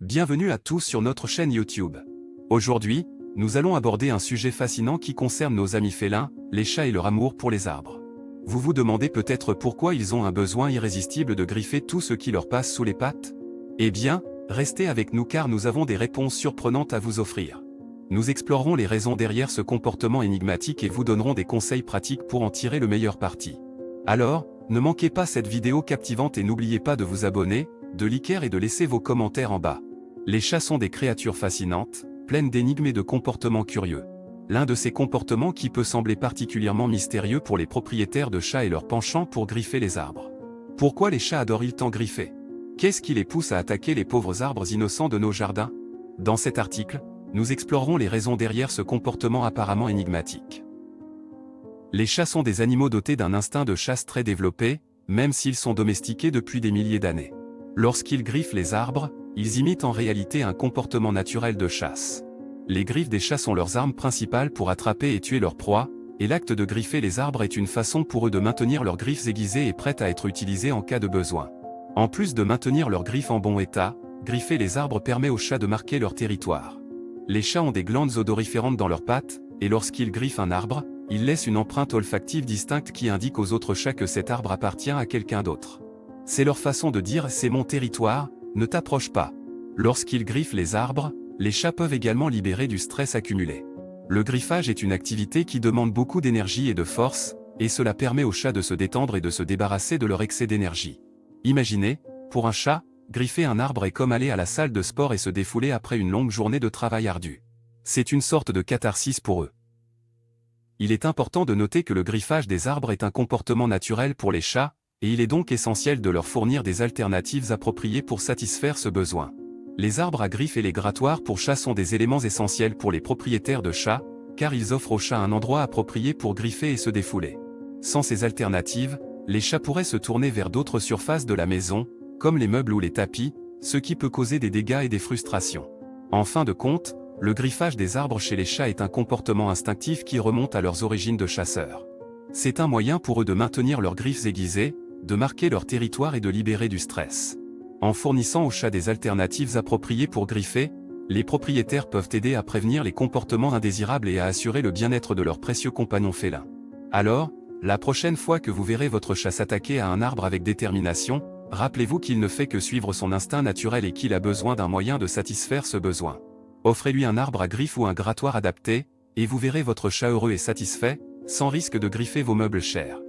Bienvenue à tous sur notre chaîne YouTube. Aujourd'hui, nous allons aborder un sujet fascinant qui concerne nos amis félins, les chats et leur amour pour les arbres. Vous vous demandez peut-être pourquoi ils ont un besoin irrésistible de griffer tout ce qui leur passe sous les pattes? Eh bien, restez avec nous car nous avons des réponses surprenantes à vous offrir. Nous explorerons les raisons derrière ce comportement énigmatique et vous donnerons des conseils pratiques pour en tirer le meilleur parti. Alors, ne manquez pas cette vidéo captivante et n'oubliez pas de vous abonner, de liker et de laisser vos commentaires en bas. Les chats sont des créatures fascinantes, pleines d'énigmes et de comportements curieux. L'un de ces comportements qui peut sembler particulièrement mystérieux pour les propriétaires de chats est leur penchant pour griffer les arbres. Pourquoi les chats adorent-ils tant griffer? Qu'est-ce qui les pousse à attaquer les pauvres arbres innocents de nos jardins? Dans cet article, nous explorerons les raisons derrière ce comportement apparemment énigmatique. Les chats sont des animaux dotés d'un instinct de chasse très développé, même s'ils sont domestiqués depuis des milliers d'années. Lorsqu'ils griffent les arbres, ils imitent en réalité un comportement naturel de chasse. Les griffes des chats sont leurs armes principales pour attraper et tuer leurs proies, et l'acte de griffer les arbres est une façon pour eux de maintenir leurs griffes aiguisées et prêtes à être utilisées en cas de besoin. En plus de maintenir leurs griffes en bon état, griffer les arbres permet aux chats de marquer leur territoire. Les chats ont des glandes odoriférantes dans leurs pattes, et lorsqu'ils griffent un arbre, ils laissent une empreinte olfactive distincte qui indique aux autres chats que cet arbre appartient à quelqu'un d'autre. C'est leur façon de dire « c'est mon territoire, ne t'approche pas ». Lorsqu'ils griffent les arbres, les chats peuvent également libérer du stress accumulé. Le griffage est une activité qui demande beaucoup d'énergie et de force, et cela permet aux chats de se détendre et de se débarrasser de leur excès d'énergie. Imaginez, pour un chat, griffer un arbre est comme aller à la salle de sport et se défouler après une longue journée de travail ardu. C'est une sorte de catharsis pour eux. Il est important de noter que le griffage des arbres est un comportement naturel pour les chats, et il est donc essentiel de leur fournir des alternatives appropriées pour satisfaire ce besoin. Les arbres à griffes et les grattoirs pour chats sont des éléments essentiels pour les propriétaires de chats, car ils offrent aux chats un endroit approprié pour griffer et se défouler. Sans ces alternatives, les chats pourraient se tourner vers d'autres surfaces de la maison, comme les meubles ou les tapis, ce qui peut causer des dégâts et des frustrations. En fin de compte, le griffage des arbres chez les chats est un comportement instinctif qui remonte à leurs origines de chasseurs. C'est un moyen pour eux de maintenir leurs griffes aiguisées, de marquer leur territoire et de libérer du stress. En fournissant aux chats des alternatives appropriées pour griffer, les propriétaires peuvent aider à prévenir les comportements indésirables et à assurer le bien-être de leurs précieux compagnons félins. Alors, la prochaine fois que vous verrez votre chat s'attaquer à un arbre avec détermination, rappelez-vous qu'il ne fait que suivre son instinct naturel et qu'il a besoin d'un moyen de satisfaire ce besoin. Offrez-lui un arbre à griffes ou un grattoir adapté, et vous verrez votre chat heureux et satisfait, sans risque de griffer vos meubles chers.